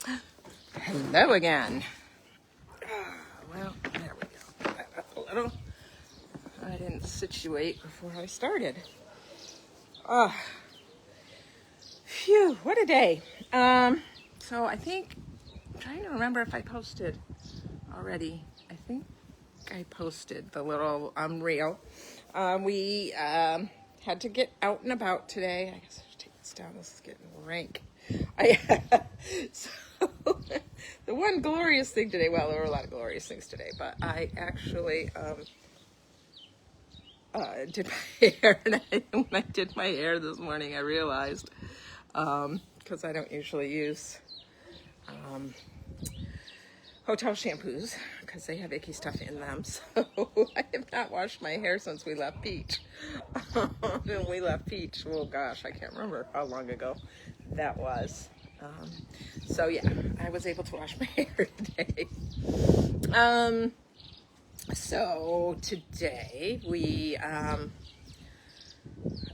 Hello again. Well, there we go. That up a little. I didn't situate before I started. Oh, phew, what a day. So I think, I'm trying to remember if I posted already. I think I posted the little reel. We had to get out and about today. I guess I should take this down. This is getting rank. So the one glorious thing today, well, there were a lot of glorious things today, but I actually did my hair. And when I did my hair this morning, I realized, because I don't usually use hotel shampoos because they have icky stuff in them. So I have not washed my hair since we left Peach. When we left Peach, oh gosh, I can't remember how long ago that was. So yeah, I was able to wash my hair today. So today we,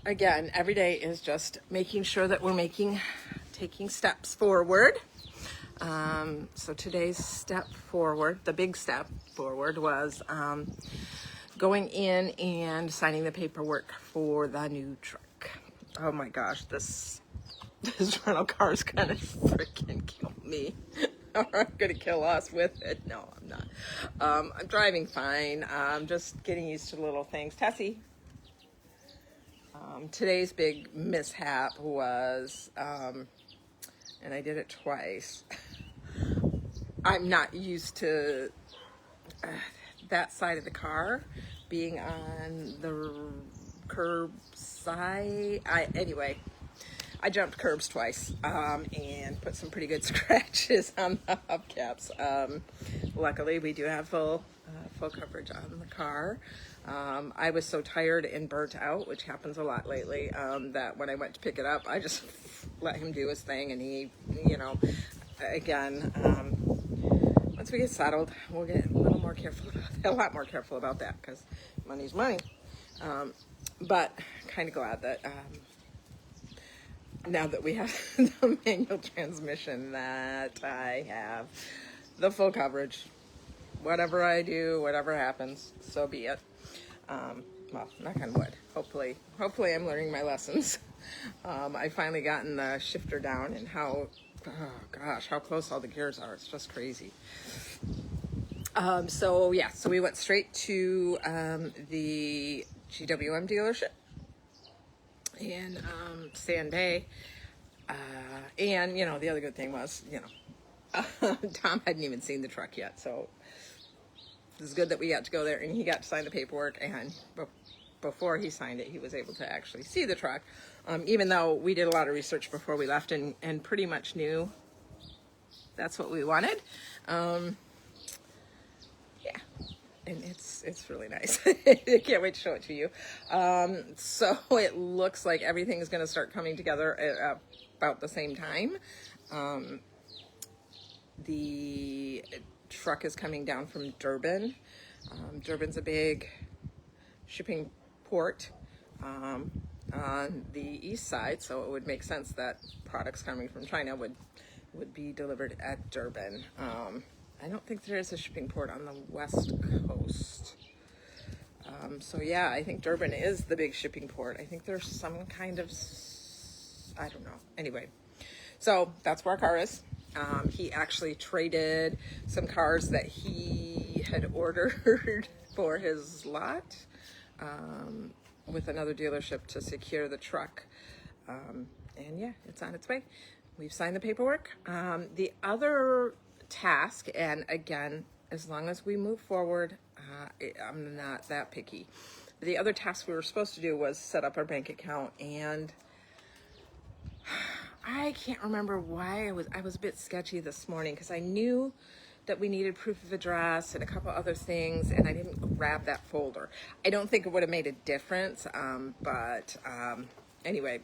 again, every day is just making sure that we're taking steps forward. So today's step forward, the big step forward was going in and signing the paperwork for the new truck. Oh my gosh, this rental car is gonna freaking kill me. Or I'm gonna kill us with it. No, I'm not. I'm driving fine. I'm just getting used to little things. Tessie. Today's big mishap was, and I did it twice. I'm not used to that side of the car being on the curb side. Anyway, I jumped curbs twice and put some pretty good scratches on the hubcaps. Luckily, we do have full coverage on the car. I was so tired and burnt out, which happens a lot lately, that when I went to pick it up, I just let him do his thing, and he, again, once we get settled, we'll get a little more careful about that, a lot more careful about that, because money's money. But kind of glad that now that we have the manual transmission, that I have the full coverage. Whatever I do, whatever happens, so be it. Well, knock on wood. Hopefully I'm learning my lessons. I finally gotten the shifter down, and how close all the gears are. It's just crazy. So we went straight to the GWM dealership in Sand Bay. And, the other good thing was, Tom hadn't even seen the truck yet, so it was good that we got to go there, and he got to sign the paperwork, and before he signed it, he was able to actually see the truck, even though we did a lot of research before we left and pretty much knew that's what we wanted. Yeah, and it's really nice. I can't wait to show it to you. So it looks like everything is going to start coming together at about the same time. The truck is coming down from Durban. Durban's a big shipping port on the east side, so it would make sense that products coming from China would be delivered at Durban. I don't think there is a shipping port on the west coast. So yeah, I think Durban is the big shipping port. I think there's some kind of, I don't know. Anyway, so that's where our car is. He actually traded some cars that he had ordered for his lot with another dealership to secure the truck. And yeah, it's on its way. We've signed the paperwork. The other task, and again, as long as we move forward, I'm not that picky. The other task we were supposed to do was set up our bank account, and I can't remember why I was a bit sketchy this morning, because I knew that we needed proof of address and a couple other things, and I didn't grab that folder. I don't think it would have made a difference, but anyway,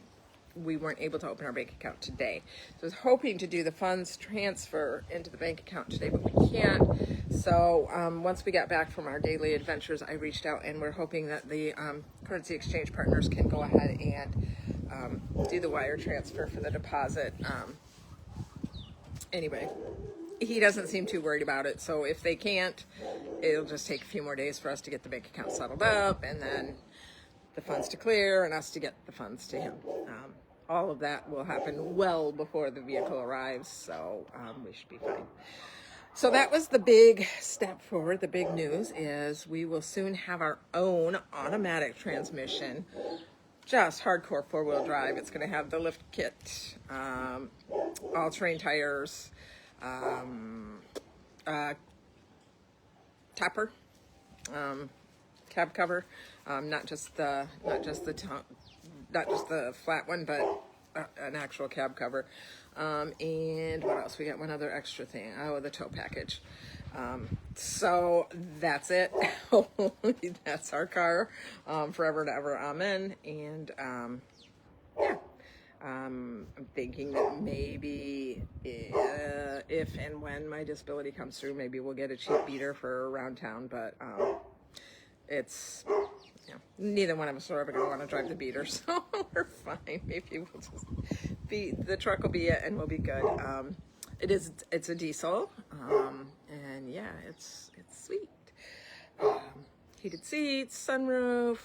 we weren't able to open our bank account today. So I was hoping to do the funds transfer into the bank account today, but we can't. So once we got back from our daily adventures, I reached out, and we're hoping that the currency exchange partners can go ahead and do the wire transfer for the deposit anyway, he doesn't seem too worried about it. So if they can't, it'll just take a few more days for us to get the bank account settled up, and then the funds to clear and us to get the funds to him. All of that will happen well before the vehicle arrives, so we should be fine. So that was the big step forward. The big news is we will soon have our own automatic transmission, just hardcore four-wheel drive. It's going to have the lift kit, all-terrain tires, topper, cab cover, not just the flat one, but an actual cab cover. And what else? We got one other extra thing. Oh, the tow package. So that's it. That's our car, forever and ever. Amen. And yeah. I'm thinking that maybe if and when my disability comes through, maybe we'll get a cheap beater for around town, but it's, you know, neither one of us are ever going to want to drive the beater, so we're fine. Maybe we'll just the truck will be it and we'll be good. It's a diesel, and yeah, it's sweet. Heated seats, sunroof,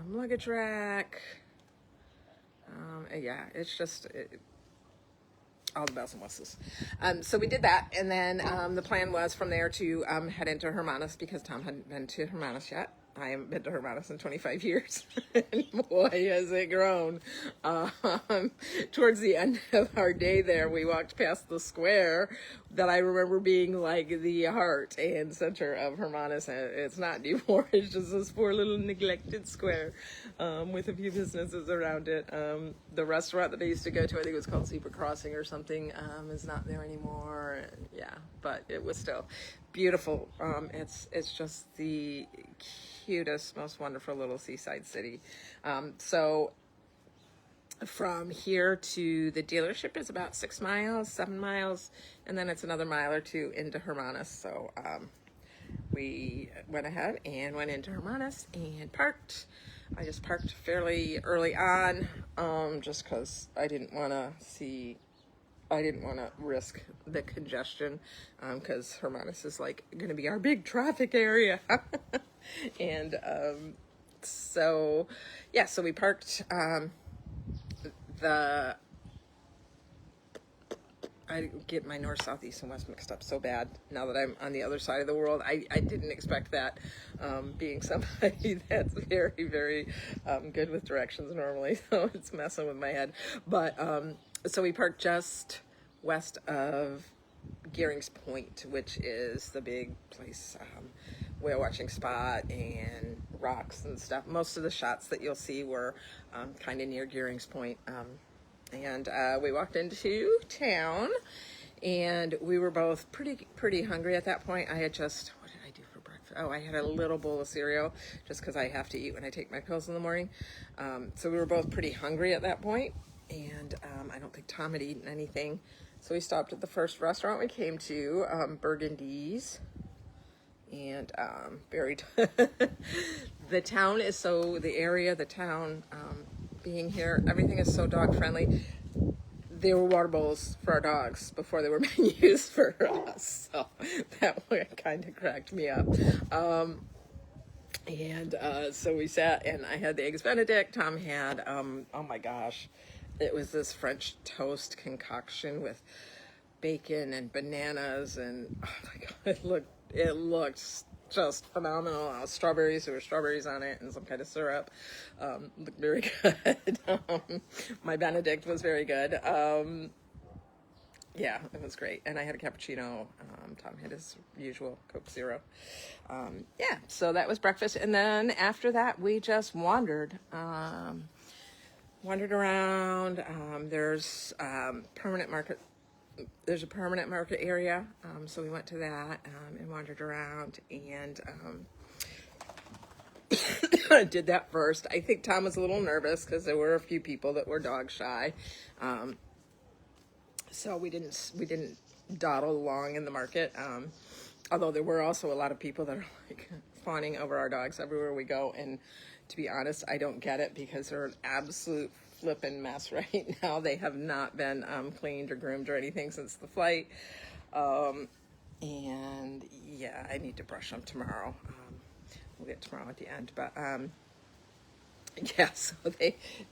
luggage rack. Yeah, it's just all the bells and whistles. So we did that, and then the plan was from there to head into Hermanus, because Tom hadn't been to Hermanus yet. I haven't been to Hermanus in 25 years, and boy, has it grown. Towards the end of our day there, we walked past the square that I remember being like the heart and center of Hermanus. It's not anymore. It's just this poor little neglected square with a few businesses around it. The restaurant that I used to go to, I think it was called Zebra Crossing or something, is not there anymore. And yeah, but it was still beautiful. It's just the cutest, most wonderful little seaside city. So from here to the dealership is about 6 miles, 7 miles, and then it's another mile or two into Hermanus. So we went ahead and went into Hermanus and parked. I just parked fairly early on, just because I didn't want to risk the congestion, because Hermanus is like going to be our big traffic area. And so yeah, so we parked. I get my north, south, east, and west mixed up so bad now that I'm on the other side of the world. I didn't expect that, being somebody that's very, very good with directions normally, so it's messing with my head. But so we parked just west of Gearing's Point, which is the big place, whale watching spot and rocks and stuff. Most of the shots that you'll see were kind of near Gearing's Point. And we walked into town, and we were both pretty hungry at that point. I had just, what did I do for breakfast? Oh, I had a little bowl of cereal, just because I have to eat when I take my pills in the morning. So we were both pretty hungry at that point, and I don't think Tom had eaten anything. So we stopped at the first restaurant we came to, Burgundy's, and the town is so, the town, being here, everything is so dog friendly. There were water bowls for our dogs before they were being used for us, so that one kind of cracked me up. So we sat, and I had the eggs Benedict. Tom had, oh my gosh, it was this French toast concoction with bacon and bananas, and oh my god, it looked just phenomenal. Strawberries, there were strawberries on it, and some kind of syrup. Looked very good. My Benedict was very good. Yeah, it was great. And I had a cappuccino. Tom had his usual Coke Zero. Yeah, so that was breakfast. And then after that, we just wandered around. There's a permanent market area, so we went to that and wandered around, and did that first. I think Tom was a little nervous because there were a few people that were dog shy, so we didn't dawdle along in the market, although there were also a lot of people that are like fawning over our dogs everywhere we go. And to be honest, I don't get it, because they're an absolute flippin' mess right now. They have not been cleaned or groomed or anything since the flight. And yeah, I need to brush them tomorrow. We'll get tomorrow at the end, but yeah, so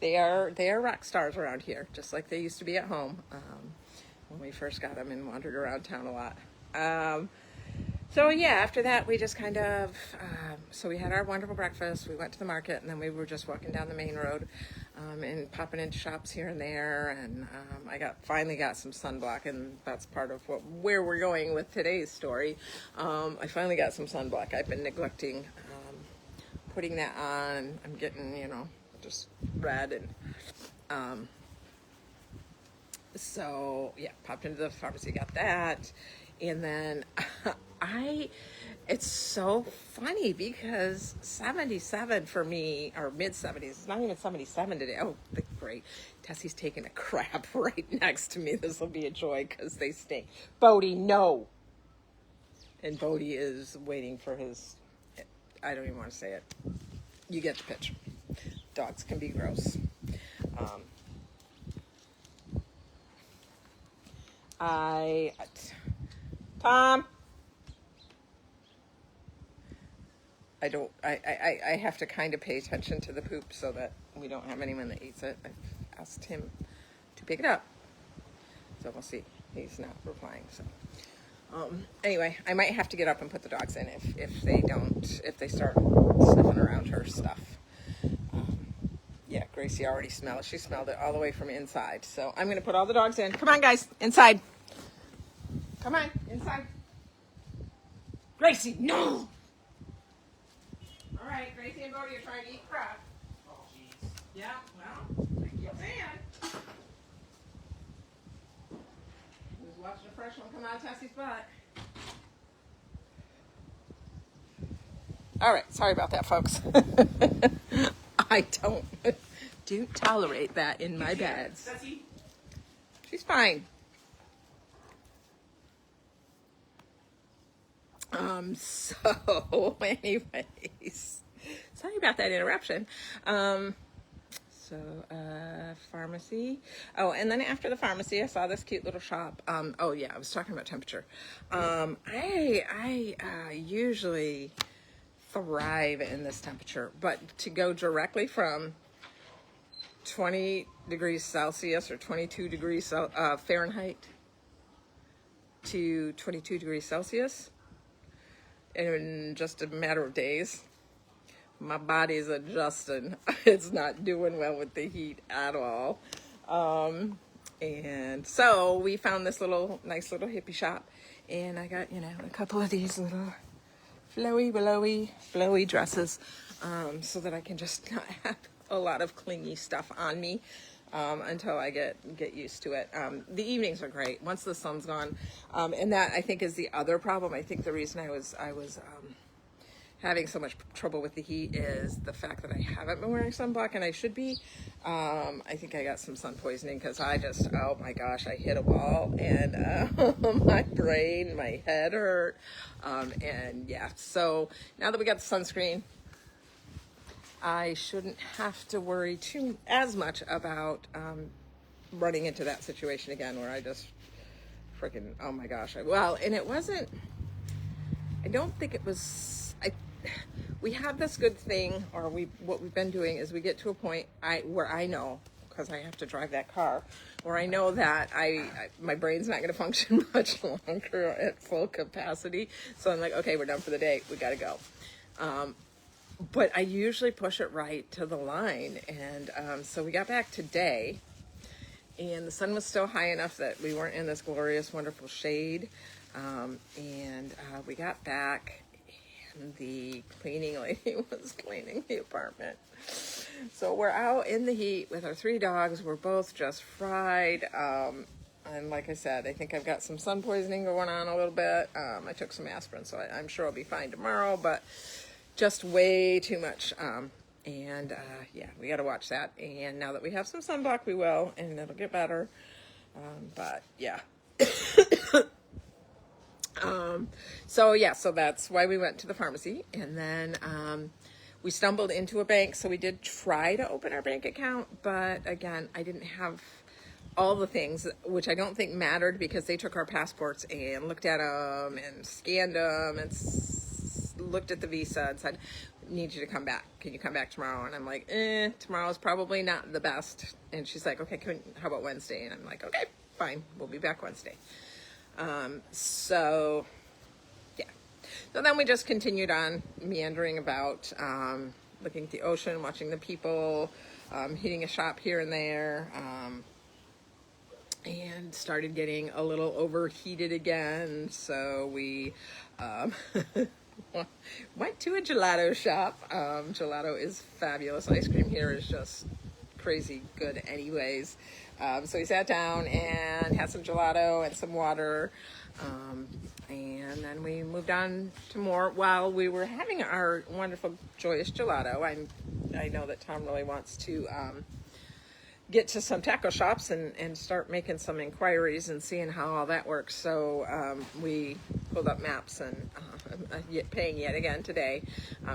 they are rock stars around here, just like they used to be at home when we first got them and wandered around town a lot. So yeah, after that we just kind of, so we had our wonderful breakfast, we went to the market, and then we were just walking down the main road and popping into shops here and there, and I finally got some sunblock, and that's part of where we're going with today's story. I finally got some sunblock. I've been neglecting putting that on. I'm getting, just red, and so yeah, popped into the pharmacy, got that, and then it's so funny because 77 for me, or mid 70s, it's not even 77 today. Oh, great. Tessie's taking a crap right next to me. This will be a joy because they stink. Bodie, no. And Bodie is waiting for his, I don't even want to say it. You get the picture. Dogs can be gross. Tom. I have to kind of pay attention to the poop so that we don't have anyone that eats it. I've asked him to pick it up. So we'll see. He's not replying, so. Anyway, I might have to get up and put the dogs in if they start sniffing around her stuff. Yeah, Gracie already smelled it. She smelled it all the way from inside. So I'm going to put all the dogs in. Come on, guys, inside. Come on, inside. Gracie, no! All right, Gracie and Bodie are trying to eat crap. Oh, jeez. Yeah, well, I keep saying. Who's watching a fresh one come out of Tessie's butt? All right, sorry about that, folks. I don't tolerate that in my beds. She's fine. So anyways, sorry about that interruption. Pharmacy. Oh, and then after the pharmacy, I saw this cute little shop. Oh yeah, I was talking about temperature. I usually thrive in this temperature, but to go directly from 20 degrees Celsius or 22 degrees Fahrenheit to 22 degrees Celsius in just a matter of days, my body's adjusting. It's not doing well with the heat at all. And so we found this nice little hippie shop, and I got, a couple of these little flowy dresses, so that I can just not have a lot of clingy stuff on me until I get used to it. The evenings are great once the sun's gone, and that I think is the other problem. I think the reason I was having so much trouble with the heat is the fact that I haven't been wearing sunblock, and I should be. I think I got some sun poisoning because oh my gosh, I hit a wall, and my brain, my head hurt, and yeah. So now that we got the sunscreen, I shouldn't have to worry as much about running into that situation again where I just freaking, oh my gosh. And it wasn't, I don't think it was, we have this good thing, or what we've been doing is we get to a point where I know, because I have to drive that car, where I know that my brain's not going to function much longer at full capacity. So I'm like, okay, we're done for the day. We got to go. But I usually push it right to the line. And so we got back today, and the sun was still high enough that we weren't in this glorious, wonderful shade. And we got back, and the cleaning lady was cleaning the apartment. So we're out in the heat with our 3 dogs. We're both just fried. And like I said, I think I've got some sun poisoning going on a little bit. I took some aspirin, so I'm sure I'll be fine tomorrow, but just way too much. Yeah, we got to watch that. And now that we have some sunblock, we will, and it'll get better. But yeah. So that's why we went to the pharmacy. And then we stumbled into a bank, so we did try to open our bank account, but again, I didn't have all the things, which I don't think mattered, because they took our passports and looked at them and scanned them and looked at the visa and said, need you to come back. Can you come back tomorrow? And I'm like, tomorrow's probably not the best. And she's like, okay, how about Wednesday? And I'm like, okay, fine, we'll be back Wednesday. So yeah. So then we just continued on meandering about, looking at the ocean, watching the people, hitting a shop here and there, and started getting a little overheated again. So we went to a gelato shop. Gelato is fabulous. Ice cream here is just crazy good anyways. So we sat down and had some gelato and some water. And then we moved on to more while we were having our wonderful, joyous gelato. I know that Tom really wants to get to some taco shops and start making some inquiries and seeing how all that works. So we pulled up maps, and I'm paying yet again today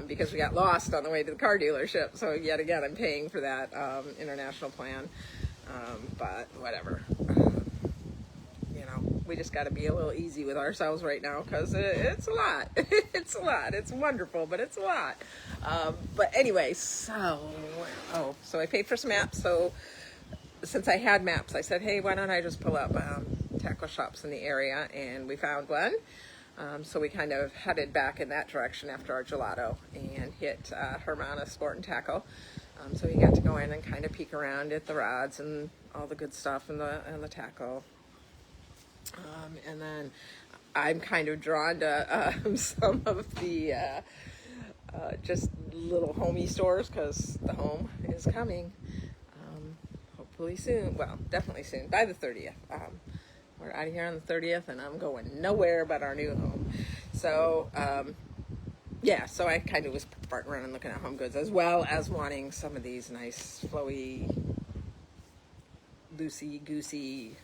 because we got lost on the way to the car dealership. So yet again, I'm paying for that international plan. But whatever. We just got to be a little easy with ourselves right now, because it's a lot. It's a lot. It's wonderful, but it's a lot. But anyway, so I paid for some maps. So since I had maps, I said, hey, why don't I just pull up taco shops in the area? And we found one. So we kind of headed back in that direction after our gelato and hit Hermana Sport and Tackle. So we got to go in and kind of peek around at the rods and all the good stuff and the tackle. And then I'm kind of drawn to some of the just little homey stores, because the home is coming hopefully soon. Well, definitely soon, by the 30th. We're out of here on the 30th, and I'm going nowhere but our new home. So yeah, so I kind of was farting around and looking at home goods, as well as wanting some of these nice flowy, loosey-goosey,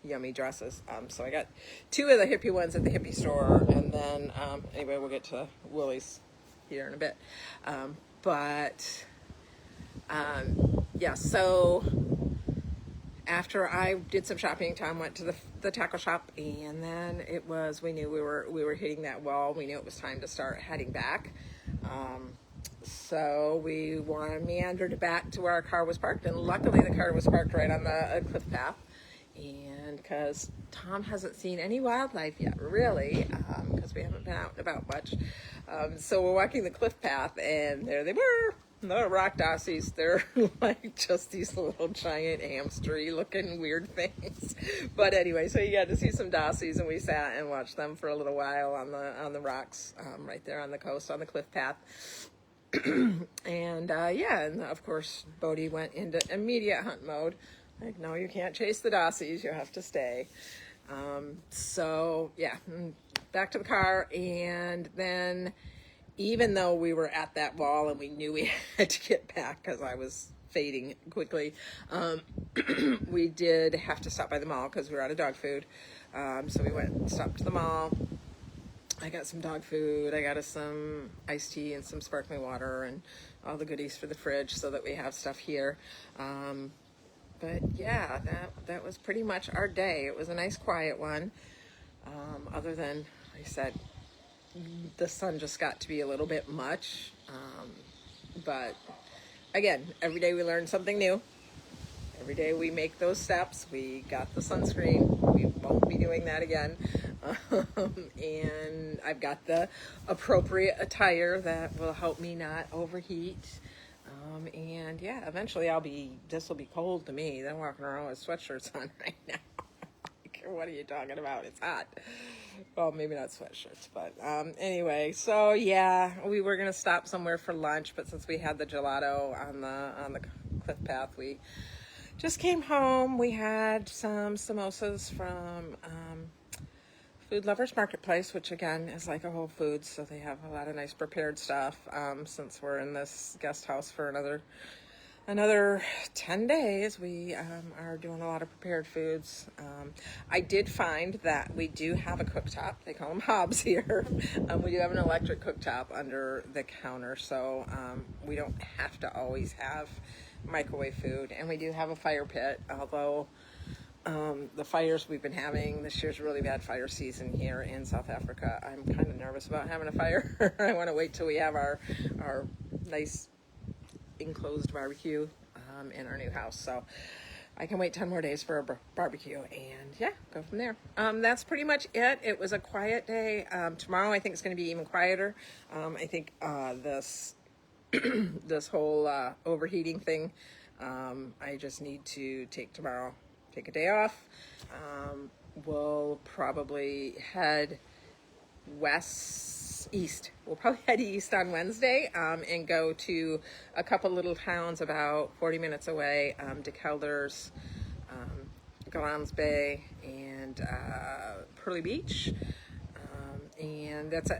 yummy dresses. So I got 2 of the hippie ones at the hippie store, and then anyway, we'll get to Woolies here in a bit. Yeah, so after I did some shopping, Tom went to the taco shop, and then we knew we were hitting that wall. We knew it was time to start heading back. So we meandered back to where our car was parked, and luckily the car was parked right on the cliff path. And because Tom hasn't seen any wildlife yet, really, because we haven't been out and about much. So we're walking the cliff path, and there they were, the rock dassies. They're like just these little giant hamstery looking weird things. But anyway, so you got to see some dassies, and we sat and watched them for a little while on the rocks right there on the coast on the cliff path. And yeah, and of course Bodhi went into immediate hunt mode. Like, no, you can't chase the dassies, you have to stay. So yeah, back to the car. And then, even though we were at that wall and we knew we had to get back because I was fading quickly, we did have to stop by the mall because we were out of dog food. So we went and stopped to the mall. I got some dog food. I got us some iced tea and some sparkling water and all the goodies for the fridge so that we have stuff here. But yeah, that was pretty much our day. It was a nice quiet one. Other than, like I said, the sun just got to be a little bit much. But again, every day we learn something new. Every day we make those steps. We got the sunscreen. We won't be doing that again. And I've got the appropriate attire that will help me not overheat. And yeah, eventually this will be cold to me. I'm walking around with sweatshirts on right now. Like, what are you talking about? It's hot. Well, maybe not sweatshirts, but anyway, so yeah, we were gonna stop somewhere for lunch, but since we had the gelato on the cliff path, we just came home. We had some samosas from Food Lovers Marketplace, which again is like a Whole Foods, so they have a lot of nice prepared stuff. Since we're in this guest house for another another 10 days. We are doing a lot of prepared foods. I did find that we do have a cooktop. They call them hobs here. We do have an electric cooktop under the counter, so we don't have to always have microwave food. And we do have a fire pit, although the fires we've been having this year's really bad fire season here in South Africa. I'm kind of nervous about having a fire. I want to wait till we have our nice enclosed barbecue in our new house. So I can wait 10 more days for a barbecue and yeah, go from there. That's pretty much it. It was a quiet day. Tomorrow I think it's going to be even quieter. I think this this whole overheating thing, I just need to take a day off. We'll probably head east. We'll probably head east on Wednesday and go to a couple little towns about 40 minutes away, De Kelders, Galams Bay, and Pearly Beach. And that's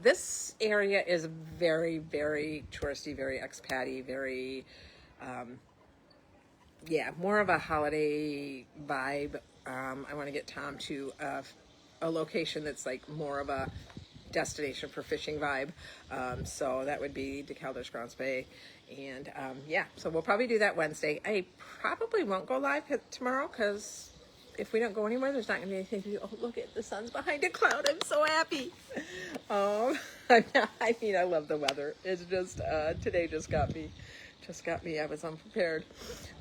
this area is very, very touristy, very expat-y, very more of a holiday vibe. I want to get Tom to a location that's like more of a destination for fishing vibe. So that would be De Kelders, Galams Bay. And so we'll probably do that Wednesday. I probably won't go live tomorrow because if we don't go anywhere, there's not going to be anything to do. Oh, look at the sun's behind a cloud. I'm so happy. I love the weather. It's just, today just got me. I was unprepared.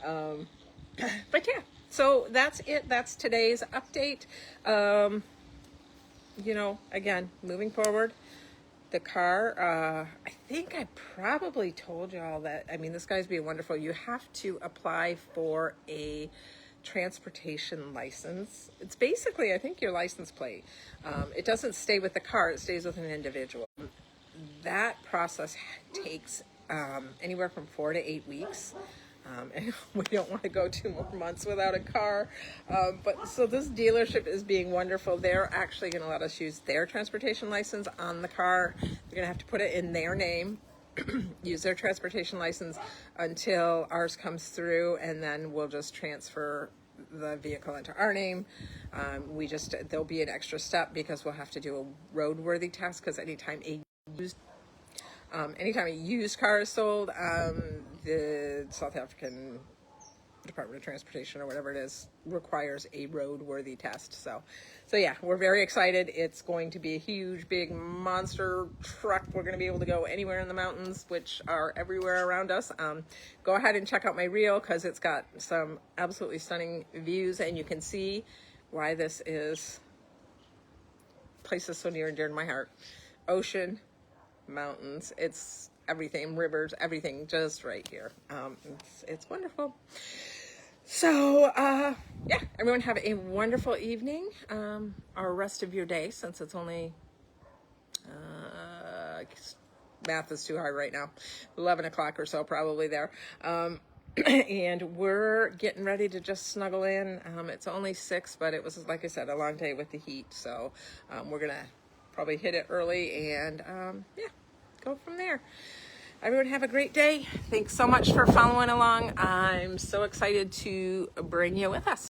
But yeah, so that's it. That's today's update. Again, moving forward, the car, I think I probably told y'all that, this guy's being wonderful. You have to apply for a transportation license. It's basically, I think, your license plate. It doesn't stay with the car, it stays with an individual. That process takes anywhere from 4 to 8 weeks. And we don't want to go 2 more months without a car. So this dealership is being wonderful. They're actually going to let us use their transportation license on the car. They're going to have to put it in their name, use their transportation license until ours comes through, and then we'll just transfer the vehicle into our name. There'll be an extra step because we'll have to do a roadworthy test, because anytime a used car is sold, the South African Department of Transportation or whatever it is requires a roadworthy test. So yeah, we're very excited. It's going to be a huge, big monster truck. We're going to be able to go anywhere in the mountains, which are everywhere around us. Go ahead and check out my reel because it's got some absolutely stunning views, and you can see why this place is so near and dear to my heart. Ocean, mountains, it's everything, rivers, everything just right here. It's wonderful. So everyone have a wonderful evening, or rest of your day, since it's only math is too hard right now, 11 o'clock or so probably there. And we're getting ready to just snuggle in. It's only 6, but it was, like I said, a long day with the heat, so we're gonna probably hit it early and go from there. Everyone have a great day. Thanks so much for following along. I'm so excited to bring you with us.